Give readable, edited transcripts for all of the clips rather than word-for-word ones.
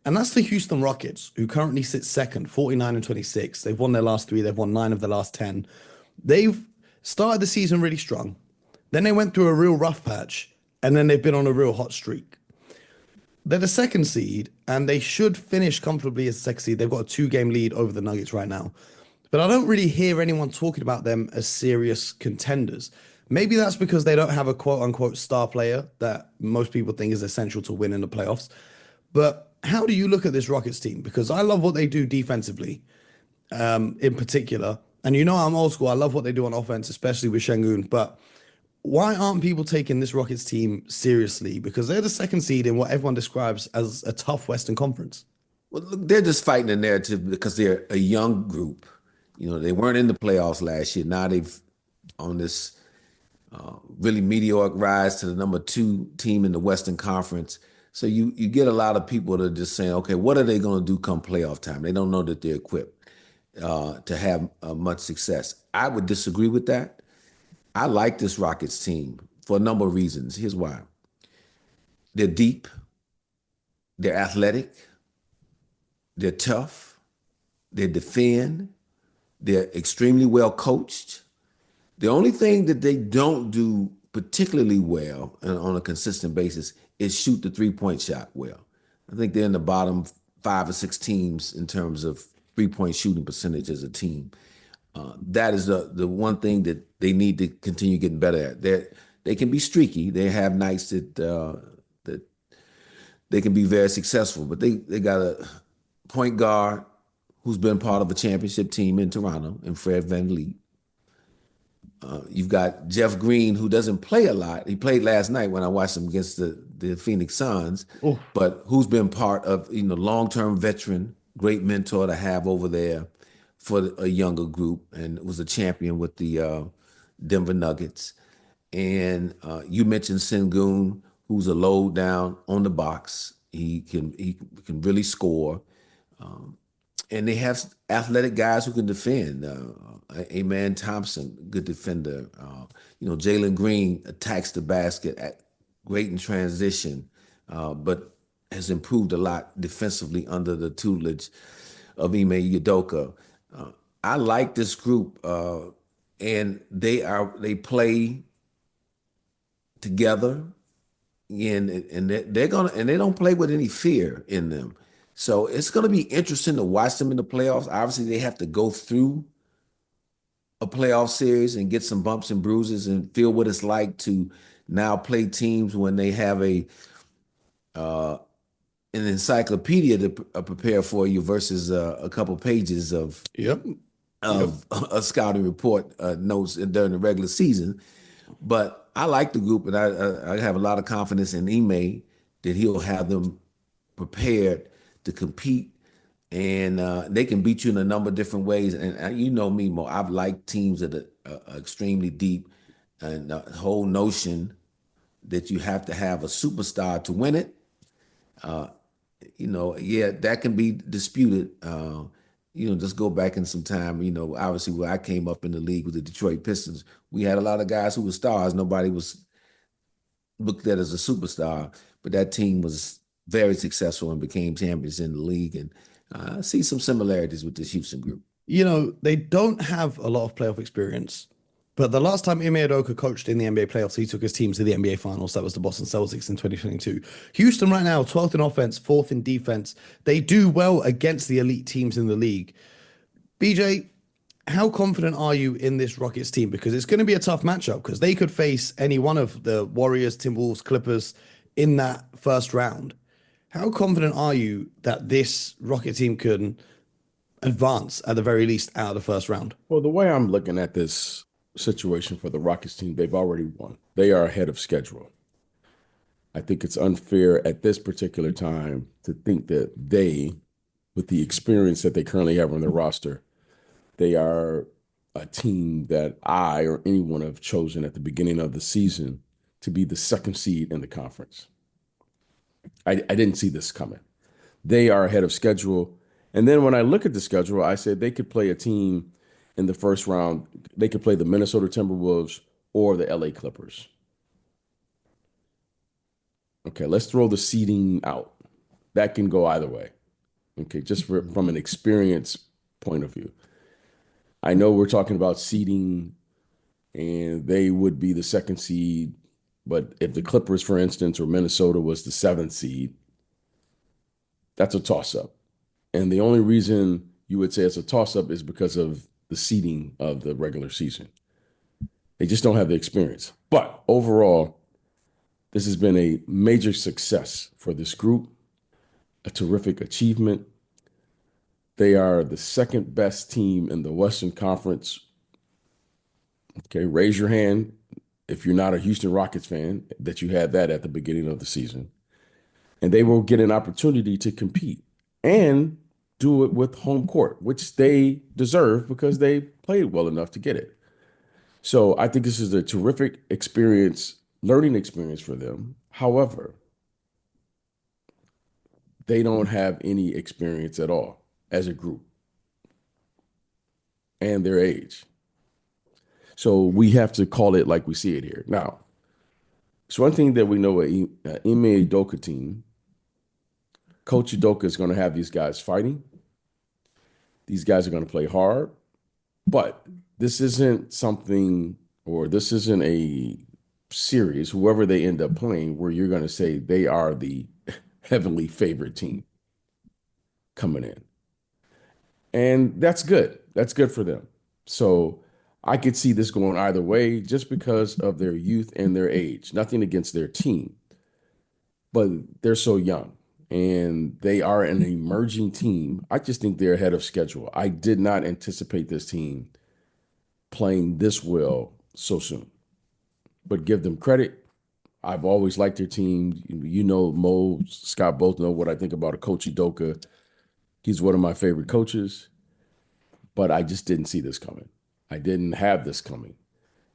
And that's the Houston Rockets, who currently sit second, 49 and 26. They've won their last three. They've won nine of the last 10. They've started the season really strong. Then they went through a real rough patch, and then they've been on a real hot streak. They're the second seed, and they should finish comfortably as the second seed. They've got a two-game lead over the Nuggets right now. But I don't really hear anyone talking about them as serious contenders. Maybe that's because they don't have a quote unquote star player that most people think is essential to win in the playoffs. But how do you look at this Rockets team? Because I love what they do defensively, in particular. And you know I'm old school. I love what they do on offense, especially with Şengün. But why aren't people taking this Rockets team seriously? Because they're the second seed in what everyone describes as a tough Western Conference. Well, look, they're just fighting the narrative because they're a young group. They weren't in the playoffs last year. Now they've on this really meteoric rise to the number two team in the Western Conference. So you get a lot of people that are just saying, okay, what are they going to do come playoff time? They don't know that they're equipped to have much success. I would disagree with that. I like this Rockets team for a number of reasons. Here's why. They're deep, they're athletic, they're tough, they defend, they're extremely well coached. The only thing that they don't do particularly well and on a consistent basis is shoot the three-point shot well. I think they're in the bottom 5 or 6 teams in terms of three-point shooting percentage as a team. That is the one thing that they need to continue getting better at. They can be streaky. They have nights that they can be very successful, but they got a point guard who's been part of a championship team in Toronto, and Fred VanVleet. You've got Jeff Green, who doesn't play a lot. He played last night when I watched him against the Phoenix Suns, Oh, but who's been part of, long-term veteran, great mentor to have over there for a younger group, and was a champion with the Denver Nuggets. And you mentioned Sengun, who's a load down on the box. He can really score. And they have athletic guys who can defend. Amen Thompson, good defender. Jalen Green attacks the basket, great in transition, but has improved a lot defensively under the tutelage of Ime Udoka. I like this group, and they play together, and they don't play with any fear in them. So it's going to be interesting to watch them in the playoffs. Obviously, they have to go through a playoff series and get some bumps and bruises and feel what it's like to now play teams when they have an encyclopedia to prepare for you versus a couple pages of yep. Yep. of a scouting report notes during the regular season. But I like the group, and I have a lot of confidence in Ime that he'll have them prepared to compete, and they can beat you in a number of different ways. And you know me, Mo, I've liked teams that are extremely deep, and the whole notion that you have to have a superstar to win it. Yeah, that can be disputed. Just go back in some time. Obviously, where I came up in the league with the Detroit Pistons, we had a lot of guys who were stars. Nobody was looked at as a superstar, but that team was very successful and became champions in the league. And I see some similarities with this Houston group. They don't have a lot of playoff experience, but the last time Ime Udoka coached in the NBA playoffs, he took his team to the NBA finals. That was the Boston Celtics in 2022. Houston right now, 12th in offense, 4th in defense. They do well against the elite teams in the league. BJ, how confident are you in this Rockets team? Because it's going to be a tough matchup because they could face any one of the Warriors, Timberwolves, Clippers in that first round. How confident are you that this Rocket team can advance at the very least out of the first round? Well, the way I'm looking at this situation for the Rockets team, they've already won. They are ahead of schedule. I think it's unfair at this particular time to think that they, with the experience that they currently have on their roster, they are a team that I or anyone have chosen at the beginning of the season to be the second seed in the conference. I didn't see this coming. They are ahead of schedule. And then when I look at the schedule, I said they could play a team in the first round. They could play the Minnesota Timberwolves or the LA Clippers. Okay, let's throw the seeding out. That can go either way. Okay, just from an experience point of view. I know we're talking about seeding and they would be the second seed, but if the Clippers, for instance, or Minnesota was the seventh seed, that's a toss-up. And the only reason you would say it's a toss-up is because of the seeding of the regular season. They just don't have the experience. But overall, this has been a major success for this group, a terrific achievement. They are the second best team in the Western Conference. Okay, raise your hand if you're not a Houston Rockets fan that you had that at the beginning of the season. And they will get an opportunity to compete and do it with home court, which they deserve because they played well enough to get it. So I think this is a terrific experience, learning experience for them. However, they don't have any experience at all as a group and their age. So we have to call it like we see it here. Now, it's one thing that we know at Ime Udoka team, Coach Udoka is going to have these guys fighting. These guys are going to play hard, but this isn't something, or this isn't a series, whoever they end up playing, where you're going to say they are the heavily favored team coming in. And that's good. That's good for them. So I could see this going either way just because of their youth and their age. Nothing against their team, but they're so young and they are an emerging team. I just think they're ahead of schedule. I did not anticipate this team playing this well so soon, but give them credit. I've always liked their team. You know, Mo, Scott both know what I think about a Coach Udoka. He's one of my favorite coaches, but I just didn't see this coming. I didn't have this coming,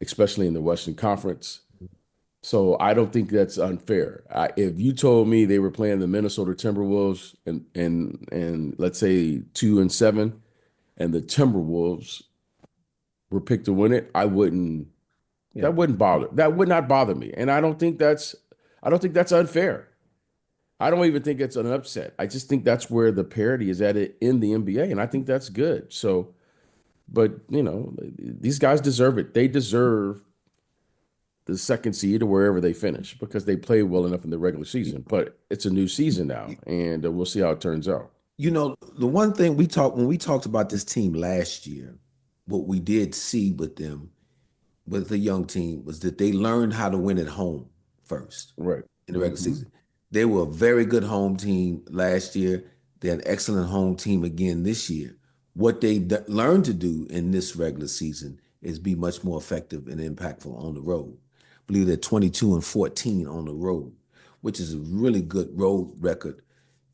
especially in the Western Conference. So I don't think that's unfair. If you told me they were playing the Minnesota Timberwolves and let's say 2-7, and the Timberwolves were picked to win it, I wouldn't. Yeah. That wouldn't bother. That would not bother me, and I don't think that's unfair. I don't even think it's an upset. I just think that's where the parity is at it in the NBA, and I think that's good. So, but you know, these guys deserve it. They deserve the second seed or wherever they finish because they played well enough in the regular season. But it's a new season now, and we'll see how it turns out. You know, the one thing when we talked about this team last year, what we did see with them, with the young team, was that they learned how to win at home first. Right. In the regular season. They were a very good home team last year. They're an excellent home team again this year. What they learned to do in this regular season is be much more effective and impactful on the road. I believe they're 22-14 on the road, which is a really good road record.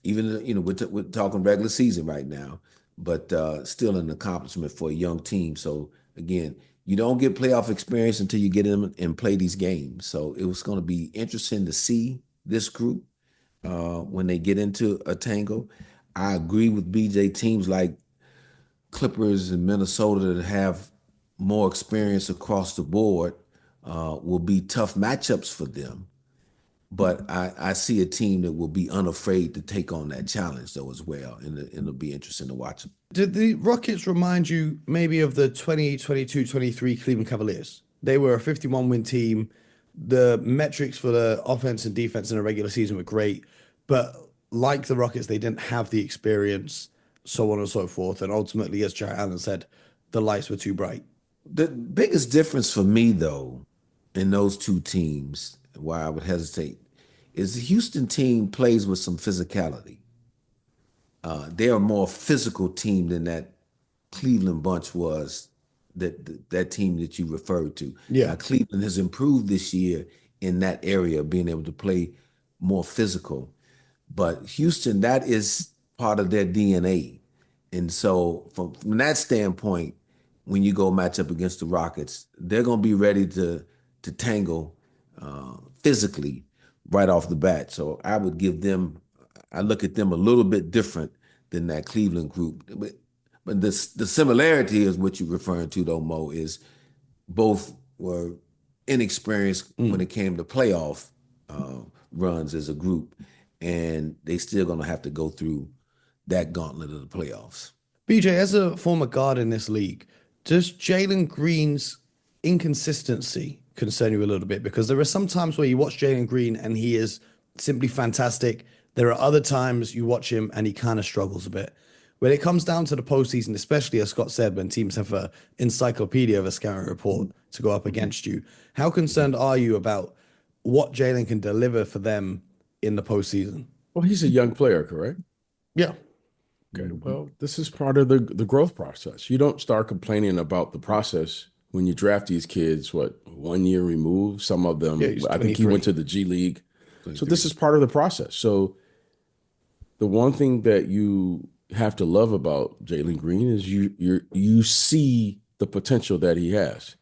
Even, you know, we're talking regular season right now, but still an accomplishment for a young team. So again, you don't get playoff experience until you get in and play these games. So it was going to be interesting to see this group when they get into a tangle. I agree with BJ. Teams like Clippers and Minnesota that have more experience across the board will be tough matchups for them. But I see a team that will be unafraid to take on that challenge, though, as well. And it'll be interesting to watch them. Did the Rockets remind you maybe of the 2022-23 Cleveland Cavaliers? They were a 51-win team. The metrics for the offense and defense in a regular season were great. But like the Rockets, they didn't have the experience, so on and so forth. And ultimately, as Jarrett Allen said, the lights were too bright. The biggest difference for me, though, in those two teams, why I would hesitate, is the Houston team plays with some physicality. They're a more physical team than that Cleveland bunch was, that team that you referred to. Yeah. Cleveland has improved this year in that area, being able to play more physical. But Houston, that is part of their DNA. And so from that standpoint, when you go match up against the Rockets, they're going to be ready to tangle physically right off the bat. So I look at them a little bit different than that Cleveland group. But the similarity is what you're referring to, though, Mo, is both were inexperienced when it came to playoff runs as a group, and they still going to have to go through that gauntlet of the playoffs. BJ, as a former guard in this league, does Jalen Green's inconsistency concern you a little bit? Because there are some times where you watch Jalen Green and he is simply fantastic. There are other times you watch him and he kind of struggles a bit. When it comes down to the postseason, especially as Scott said, when teams have an encyclopedia of a scouting report to go up against you, how concerned are you about what Jalen can deliver for them in the postseason? Well, he's a young player, correct? Yeah. Okay. Well, this is part of the growth process. You don't start complaining about the process when you draft these kids, 1 year removed. Some of them, Yeah, he's I think he 23. went to the G League. So this is part of the process. So the one thing that you have to love about Jalen Green is you see the potential that he has.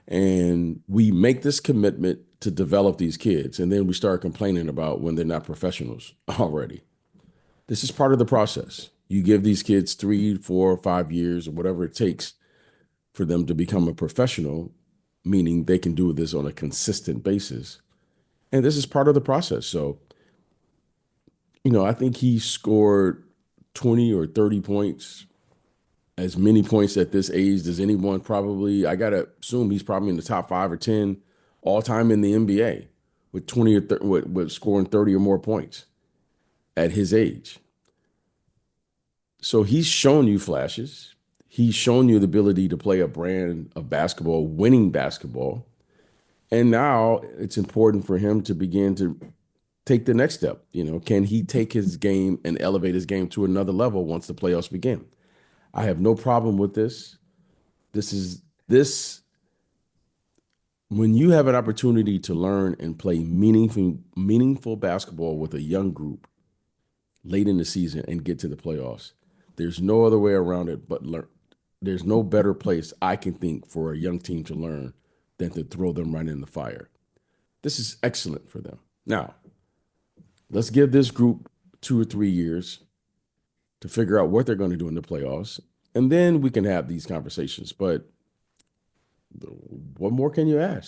And we make this commitment to develop these kids, and then we start complaining about when they're not professionals already. This is part of the process. You give these kids 3, 4, 5 years or whatever it takes for them to become a professional, meaning they can do this on a consistent basis. And this is part of the process. So, I think he scored 20 or 30 points, as many points at this age as anyone probably. I got to assume he's probably in the top 5 or 10 all time in the NBA with 20 or 30, with scoring 30 or more points at his age. So he's shown you flashes. He's shown you the ability to play a brand of basketball, winning basketball. And now it's important for him to begin to take the next step. Can he take his game and elevate his game to another level once the playoffs begin? I have no problem with this. This when you have an opportunity to learn and play meaningful basketball with a young group late in the season and get to the playoffs, there's no other way around it but learn. There's no better place I can think for a young team to learn than to throw them right in the fire. This is excellent for them. Now, let's give this group 2 or 3 years to figure out what they're going to do in the playoffs, and then we can have these conversations. But what more can you ask?